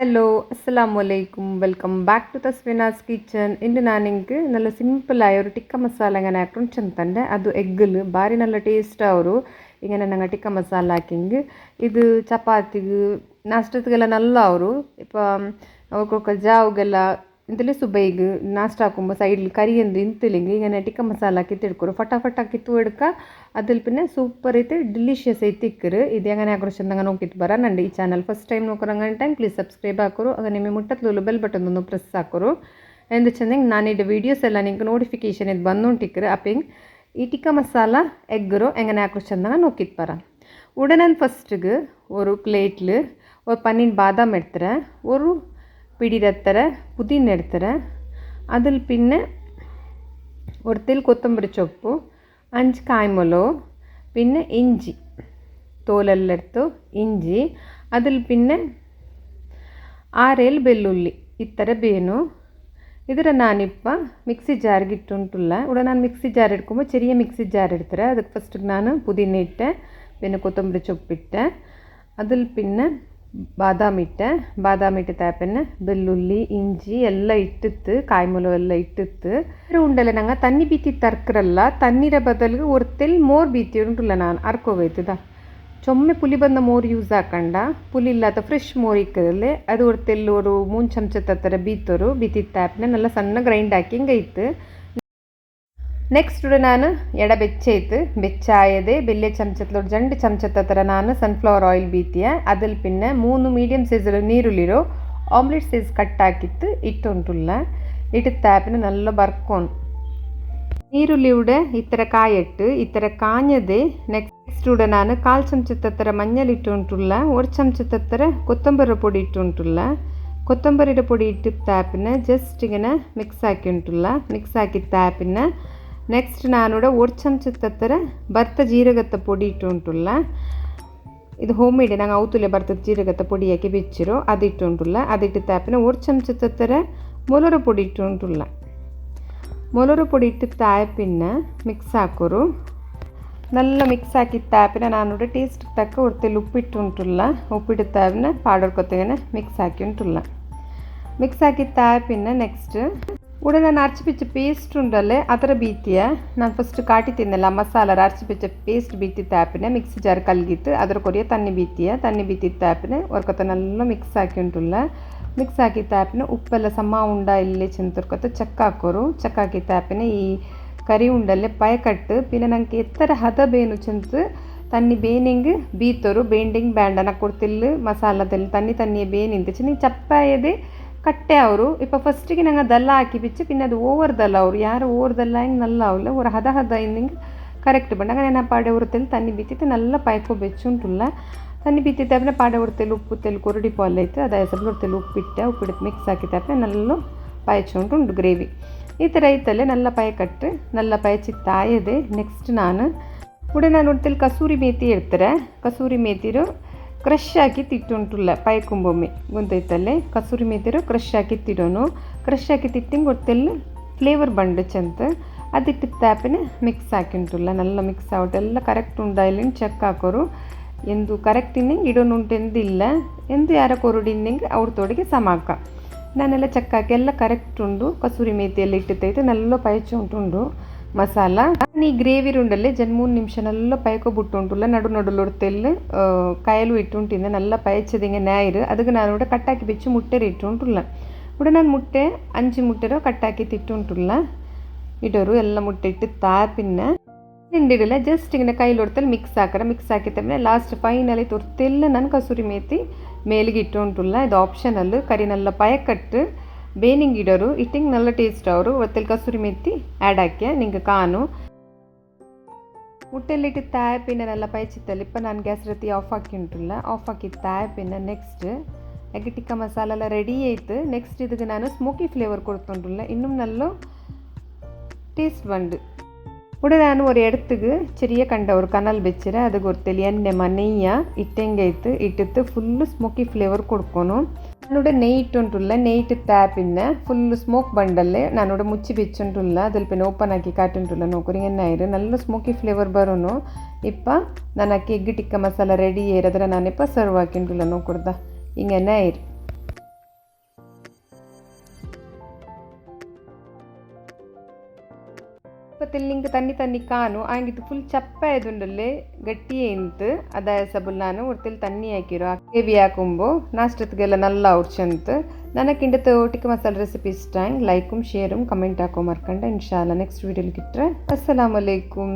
Hello അസ്സലാമു അലൈക്കും welcome back to തസ്വീനാസ് kitchen. ഇന്ന് ನಾನಿಂಗೆ നല്ല ಸಿಂಪಲಾಯ ഒരു ಟಿಕ್ಕ ಮಸಾಲ അങ്ങനെ ആക്കുന്നുണ്ട്. ಅದು ಎಗ್ಗಲು ಭಾರಿ നല്ല ಟೇಸ್ಟ್ ಅವರು ഇങ്ങനെ ഞങ്ങൾ ಟಿಕ್ಕ ಮಸಾಲ ಹಾಕಿಂಗೆ ಇದು ಚಪಾತಿಗೆ ನಾಷ್ಟಕ್ಕೆಲ್ಲ നല്ല ಅವರು ಇപ്പം ಅವಕ್ಕೊಕ್ಕ ಜಾವ್ಗೆಲ್ಲ ಇಂತಲೇ ಸುಬೈಗೆ ನಾಷ್ಟ ಹಾಕುമ്പോൾ ಸೈಡ್ ಕರಿ ಎಂದು ಇಂತಲಿಂಗೆ ഇങ്ങനെ ಟಿಕ್ಕ ಮಸಾಲ ಹಾಕಿ ತಿಳ್ಕೊರು ಫಟಾಫಟ್ ಹಾಕಿ ತೂಡ್ಕ അതിൽ പിന്നെ സൂപ്പർ ആയിട്ട് ഡിലീഷ്യസ് ആയിട്ട് ഇക്കറ് ഇത് എങ്ങനെ ആക്കുറച്ചെന്നങ്ങനെ നോക്കിയിട്ട് പറയാനുണ്ട്. ഈ ചാനൽ ഫസ്റ്റ് ടൈം നോക്കുറങ്ങാൻ പ്ಲೀಸ್ ಸಬ್ಸ್ಕ್ರೈಬ್ ಹಾಕೋರು ಆಗ ನಿಮ್ಮ ಮುಟ್ಟತ್ಲೂ ಬೆಲ್ ಬಟನ್ ಒಂದು ಪ್ರೆಸ್ ಹಾಕೋರು ಎಂದು ಚೆಂದಂಗೆ ನಾನಿಡ ವೀಡಿಯೋಸ್ ಎಲ್ಲ ನಿಂಗೆ ನೋಟಿಫಿಕೇಶನ್ ಇದು ಬಂದುಂಟಿಕ್ಕರು ಅಪ್ಪಿಂಗ್ ಈ ಟಿಕ್ಕ ಮಸಾಲ ಎಗ್ಗರು എങ്ങനെ ആക്കുറച്ചെന്നങ്ങനെ നോക്കിയിട്ട് പറയാം. ഉടനെ ഫസ്റ്റുക്ക് ഒരു പ്ലേറ്റിൽ ഒരു പന്നീർ ബാദാം എടുത്തറ ഒരു പിടി രത്തര പുതിന എടുത്തറ അതിൽ പിന്നെ ഒരു തെൽ കൊത്തമ്പരി ചൊಪ್ಪು 5 കായ്മുളക് പിന്നെ ഇഞ്ചി തോലെല്ലാം എടുത്തു ഇഞ്ചി അതിൽ പിന്നെ 6 ಬೆಳ್ಳುಳ್ಳಿ ഇത്ര ಬೇನು ಇದರ ನಾನಿಪ್ಪ ಮಿಕ್ಸಿ ಜಾರ್ಗೆ ಇಟ್ಟುಂಟುಲ್ಲ ഇവിടെ ನಾನು ಮಿಕ್ಸಿ ಜಾರ್ എടുക്കുമ്പോൾ ചെറിയ ಮಿಕ್ಸಿ ಜಾರ್ എടുത്തറ ಅದಕ್ಕೆ ಫಸ್ಟ್ ನಾನು പുതിന ഇട്ട് പിന്നെ കൊത്തമ്പരി ചൊപ്പിട്ട് അതിൽ പിന്നെ ಬಾದಾಮ್ ಇಟ್ಟು ತಾಪನ್ನ ಬೆಳ್ಳುಳ್ಳಿ ಇಂಜಿ ಎಲ್ಲ ಇಟ್ಟಿತ್ತು ಕಾಯ್ಮುಲಗು ಎಲ್ಲ ಇಟ್ಟಿತ್ತು ಉಂಡಲ್ಲ ನಂಗೆ ತನ್ನಿ ಬೀತಿ ತರ್ಕರಲ್ಲ ತಣ್ಣೀರ ಬದಲಿಗೆ ഒരു ತೆಲ್ ಮೋರ್ ಬೀತಿ ಉಂಟುಲ್ಲ ನಾನು ಅರ್ಕೋವೈತದ ಚೊಮ್ಮೆ ಪುಲಿ ಬಂದ ಮೋರ್ ಯೂಸ್ ಹಾಕಂಡ ಪುಲಿ ಇಲ್ಲದ ಫ್ರೆಶ್ ಮೋರ್ ಇಕ್ಕದಲ್ಲಿ ಅದು ഒരു ತೆಲ್ ഒരു 3 ಚಮಚ ತತ್ತರ ಬೀತರು ಬೀತಿ ತಾಪನ್ನ നല്ല ಸಣ್ಣ ಗ್ರೈಂಡ್ ಹಾಕಿ ಹಿಂಗೆ ಇತ್ತು. ನೆಕ್ಸ್ಟ್ ನಾನು ಎಡ ಬೆಚ್ಚೈತು ಬೆಚ್ಚಾಯದೆ ಬೆಲ್ಲೆ ಚಮಚತ್ಲ 2 ಚಮಚದ ಥರ ನಾನು ಸನ್ಫ್ಲವರ್ ಆಯಿಲ್ ಬೀತಿಯ അതിൽ പിന്നെ 3 മീഡിയം സൈസിൽ നീരുള്ളിರೋ ഓംലെറ്റ് സൈസ് കട്ടാക്കിയിട്ട് ഇട്ടുണ്ടുള്ള ഇട്ട് താപ്പിന് നല്ല ബർക്കോൺ നീരുള്ളിയുടെ ഇത്ര കായിട്ട് ഇത്ര കാഞ്ഞത് ನೆಕ್ಸ್ಟ್ ನಾನು 1/4 ಚಮಚದ ಥರ മഞ്ഞൾ ഇട്ടുണ്ടുള്ള 1 ಚಮಚದ ಥರ ಕೊತ್ತಂಬರಿ പൊടി ഇട്ടുണ്ടുള്ള ಕೊತ್ತಂಬರಿയുടെ പൊടി ഇട്ട് താപ്പിന് ജസ്റ്റ് ഇങ്ങനെ മിക്സ് ആക്കിയിട്ടുള്ള മിക്സ് ആക്കി താപ്പിന് ನೆಕ್ಸ್ಟ್ ನಾನಿവിടെ 1 ಚಮಚದ ಥರ ಭರ್ತ ಜೀರಗತ್ತ ಪೊಡಿ ಇಟ್ಟುಂಟುಲ್ಲ ಇದು ಹೋಮ್ ಮೇಡ್ ನಂಗೆ ಅವತುಲೆ ಭರ್ತದ ಜೀರಗತ್ತ ಪೊಡಿ ಹಾಕಿ ಬೆಚ್ಚಿರೋ ಅದು ಇಟ್ಟುಂಟುಲ್ಲ ಅದಿಟ್ಟು ತಾಪಿನ 1 ಚಮಚದ ಥರ ಮೊಲರ ಪೊಡಿ ಇಟ್ಟುಂಟುಲ್ಲ ಮೊಲರ ಪೊಡಿ ಇಟ್ಟು ತಾಪಿನ ಮಿಕ್ಸ್ ಹಾಕೋರು നല്ല ಮಿಕ್ಸ್ ಹಾಕಿ ತಾಪಿನ ನಾನಿവിടെ ಟೇಸ್ಟ್ ತಕ್ಕ ಹೊರತೆಲ್ಲಿ ಉಪ್ಪಿಟ್ಟುಂಟುಲ್ಲ ಉಪ್ಪಿಟ್ಟು ತಾಪಿನ ಪೌಡರ್ ಕೊತ್ತങ്ങനെ ಮಿಕ್ಸ್ ಹಾಕಿ ಉಂಟುಲ್ಲ ಮಿಕ್ಸ್ ಹಾಕಿ ತಾಪಿನ ನೆಕ್ಸ್ಟ್ ഇവിടെ ഞാൻ അരച്ചിപ്പിച്ച പേസ്റ്റ് ഉണ്ടല്ലേ ಅದರ ಬೀತಿಯ ನಾನು ಫಸ್ಟ್ ಕಾಟಿ ತಿನ್ನಲ್ಲ ಮಸಾಲ ಅರಚಿപ്പിച്ച ಪೇಸ್ಟ್ ಬೀತಿ ತಾಪಿನ ಮಿಕ್ಸಿ ಜಾರ್ ಕಲ್ಗಿತ್ತು ಅದರ ಕೊರಿಯ ತಣ್ಣಿ ಬೀತಿ ತಾಪಿನ ಒರ್ಕೊತ നല്ല ಮಿಕ್ಸ್ ಹಾಕಿ ಉಂಟುಲ್ಲ ಮಿಕ್ಸ್ ಹಾಕಿ ತಾಪಿನ ಉಪ್ಪೆಲ್ಲ ಸಮ ಉಂಡ ಇಲ್ಲೇ ಚೆಂತರ್ಕೊತ ಚಕ್ಕ ಹಾಕೋರು ಚಕ್ಕ ಹಾಕಿ ತಾಪಿನ ಈ ಕರಿ ಉಂಡಲ್ಲೇ ಪಯಕಟ್ಟು പിന്നെ ನಂಗೆ ಎತ್ತರ ಹದ ಬೇನು ಚೆಂತು ತನ್ನಿ ಬೇನಿಂಗ್ ಬೀತರು ಬೇಂಡಿಂಗ್ ಬ್ಯಾಂಡನ ಕೊಡ್ತಿಲ್ಲ ಮಸಾಲದಲ್ಲಿ ತನ್ನಿಯ ಬೇನಿಂತ ಚೆನ್ನಿ ಚಪ್ಪಾಯದೆ ಕಟ್ಟೆ ಅವರು ಇಪ್ಪ ಫಸ್ಟಿಗೆ ನಂಗೆ ದಲ್ಲ ಹಾಕಿ ಬಿಚ್ಚಿ പിന്നെ ಅದು ಓವರ್ ದಲ್ಲ ಅವರು ಯಾರು ಓವರ್ ದಲ್ಲ ಹಿಂಗೆ ನಲ್ಲ ಅವಲ್ಲ ஒரு ಹದ ಹಿಂಗೆ ಕರೆಕ್ಟ್ ಬಂಡ അങ്ങനെ ഞാൻ പാടെ ഉറത്തിൽ തന്നി ബീത്തിട്ട് നല്ല പയക്കോ വെച്ചുണ്ടുള്ള തന്നി ബീത്തിട്ട് പിന്നെ പാടെ ഉറത്തിൽ ഉಪ್ಪು ತೆಲ್ ಕೊರಡಿ പോലെ ಇತ್ತು ಅದಾದ ಸ್ವಲ್ಪ ಉರത്തിൽ ಉಪ್ಪಿಟ್ಟು ಮಿಕ್ಸ್ ಹಾಕಿ ತಾಪನೆ നല്ല ಪಯಚುಂಟು ಗ್ರೇವಿ ಈ ಥರ ಐತಲ್ಲೇ നല്ല ಪಯಕಟ್ಟು നല്ല ಪಯಚಿ ತಾಯದೆ ನೆಕ್ಸ್ಟ್ ನಾನು ഇവിടെ ನಾನು ಉರത്തിൽ ಕಸೂರಿ ಮೇಥಿ ಇಡ್ತಾರೆ ಕಸೂರಿ ಮೇಥಿರು ಕ್ರಷ್ ಹಾಕಿ ತಿಟ್ಟುಂಟುಲ್ಲ ಪಯಕುಂಬೊಮ್ಮೆ ಗೊತ್ತೈತಲ್ಲೇ ಕಸೂರಿ ಮೇಥಿರು ಕ್ರಷ್ ಹಾಕಿ ತಿಡೋನು ಕ್ರಷ್ ಹಾಕಿ ತಿಟ್ಟಿಂಗ್ ಗೊತ್ತೆಲ್ಲ ಫ್ಲೇವರ್ ಬಂಡು ಚೆಂತ ಅದಿಟ್ಟು ತಾಪಿನ ಮಿಕ್ಸ್ ಹಾಕಿಂಟುಲ್ಲ നല്ല ಮಿಕ್ಸ್ ಆವಟ್ಟು ಎಲ್ಲ ಕರೆಕ್ಟ್ ಉಂಡಾಯಿಲಿಂಗ್ ಚೆಕ್ ಹಾಕೋರು ಎಂದು ಕರೆಕ್ಟ್ ಇನ್ನಿಂಗ್ ಇಡೋನು ಉಂಟು ಎಂದಿಲ್ಲ ಎಂದು ಯಾರ ಕೊರಡಿ ಇನ್ನಿಂಗ್ ಅವ್ರ ತೋಡಿಗೆ ಸಮಾಕ ನಾನೆಲ್ಲ ಚೆಕ್ ಹಾಕಿ ಎಲ್ಲ ಕರೆಕ್ಟ್ ಉಂಡು ಕಸೂರಿ ಮೇಥಿ ಎಲ್ಲ ಇಟ್ಟಿತ್ತೈತೆ നല്ല ಪಯಚು ಉಂಟುಂಡು ಮಸಾಲ ಈ ಗ್ರೇವಿ ಉಂಡಲ್ಲೇ 3 ನಿಮಿಷ നല്ല പയക്കൊബുട്ടുണ്ടുള്ള നടുനടുള്ള ഒരു തെല്ല് കയലും ഇട്ടുണ്ടിന്ന് നല്ല പയച്ചതിങ്ങ ഞായറ് ಅದಕ್ಕೆ ನಾನು ഇവിടെ ಕಟ್ಟಾಕಿ ಬೆಚ್ಚು ಮುಟ್ಟೆ ಇಟ್ಟುಂಟುಲ್ಲ ഇവിടെ ನಾನು ಮುಟ್ಟೆ 5 ಮುಟ್ಟೆರೋ ಕಟ್ಟಾಕಿ ತಿಟ್ಟುಂಟುಲ್ಲ ಇಡೋರು ಎಲ್ಲ ಮುಟ್ಟೆ ಇಟ್ಟು ತಾಪಿನ ಹಿಂಡಿಡಲ್ಲ ಜಸ್ಟ್ ಇങ്ങനെ ಕೈಲೊಡ್ತಲ್ಲಿ ಮಿಕ್ಸ್ ಹಾಕಿ ತಮ್ಮ ಲಾಸ್ಟ್ ಫೈನಲಿ ತೊರ್ತೆಲ್ಲ ನಾನು ಕಸೂರಿ ಮೇಥಿ ಮೇಲಿಗೆ ಇಟ್ಟುಂಟುಲ್ಲ ಇದು ಆಪ್ಷನಲ್ ಕರಿ നല്ല ಪಯಕಟ್ಟು ಬೇನಿಂಗ್ ಇಡೋರು ಇಟ್ಟಿಂಗ್ നല്ല ಟೇಸ್ಟ್ ಅವರು ಒತ್ತಲ್ಲಿ ಕಸೂರಿ ಮೆತ್ತಿ ಆ್ಯಡ್ ಹಾಕಿ ನಿಂಗೆ ಕಾನು ಮುಟ್ಟೆಲ್ಲಿಟ್ಟು ತಾಯಪಿನ നല്ല ಪಯಚಿತ್ತಲ್ಲಿ ಇಪ್ಪ ನಾನು ಗ್ಯಾಸ್ ರತಿ ಆಫ್ ಹಾಕಿ ಉಂಟುಲ್ಲ ಆಫ್ ಹಾಕಿ ತಾಯಪಿನ ನೆಕ್ಸ್ಟ್ ಎಗ್ ಟಿಕ್ಕ ಮಸಾಲ ಎಲ್ಲ ರೆಡಿ ಆಯಿತು ನೆಕ್ಸ್ಟ್ ಇದಕ್ಕೆ ನಾನು ಸ್ಮೋಕಿ ಫ್ಲೇವರ್ ಕೊಡ್ತುಂಟುಲ್ಲ ಇನ್ನೂ നല്ല ಟೇಸ್ಟ್ ಬಂದು ഇവിടെ ഞാൻ ഒരു இடத்துக்கு ചെറിയ കണ്ട ഒരു കനൽ വെച്ചിട്ട് അത് കൊടുത്തില്ല എണ്ണ നെയ്യ ഇട്ടെങ്കൈത്ത് ഇട്ടിട്ട് ഫുള്ള് സ്മോക്കി ഫ്ലേവർ കൊടുക്കണം ഞാനിവിടെ നെയ്യ് ഇട്ടുണ്ടുള്ള നെയ്യ് ഇട്ട് താപ്പിന്നെ ഫുള്ള് സ്മോക്ക് ബണ്ടല്ലേ ഞാനിവിടെ മുಚ್ಚಿ വെച്ചിട്ടുള്ള അതിൽ പിന്നെ ഓപ്പൺ ആക്കി കാട്ടിട്ടുള്ള നോക്കറി എണ്ണ നല്ല ಸ್ಮೋಕಿ ಫ್ಲೇವರ್ ಬರೋನು ಇಪ್ಪ ನಾನು ಅಕ್ಕಿ ಎಗ್ ಟಿಕ್ಕ ಮಸಾಲ ರೆಡಿ ಏರಿದ್ರೆ ನಾನಿಪ್ಪ ಸರ್ವ್ ಹಾಕಿಂಟುಲ್ಲ ನೋಕೊಡ್ದ ಹಿಂಗೆ ಎಣ್ಣೆ ಇಪ್ಪತ್ತಲ್ಲಿ ನಿಂಗೆ ತನ್ನಿ ತನ್ನಿ ಕಾನು ಹಂಗಿತ್ತು ಫುಲ್ ಚಪ್ಪ ಆಯ್ದುಂಡಲ್ಲೇ ಗಟ್ಟಿಯೇ ಇಂತು ಅದಾಯ ಸಬಲ್ ನಾನು ಹೊರ್ತಲ್ಲಿ ತಣ್ಣಿ ಹಾಕಿರೋ ಗ್ರೇವಿ ಹಾಕೊಂಬು ನಾಷ್ಟತ್ಗೆಲ್ಲ ನಲ್ಲ ಉಡ್ಚಂತು ನನಗಿಂಡತ್ತು ಟಿಕ್ಕ ಮಸಾಲ ರೆಸಿಪಿ ಇಷ್ಟ ಲೈಕುം ഷെയറും ಕಮೆಂಟ್ ಹಾಕೋ ಮರ್ಕಂಡ ಇನ್ಶಾಲ್ಲ ನೆಕ್ಸ್ಟ್ ವೀಡಿಯೋಲಿ ಗಿಟ್ರೆ ಅಸ್ಸಲಾಮು ಅಲೈಕುಂ.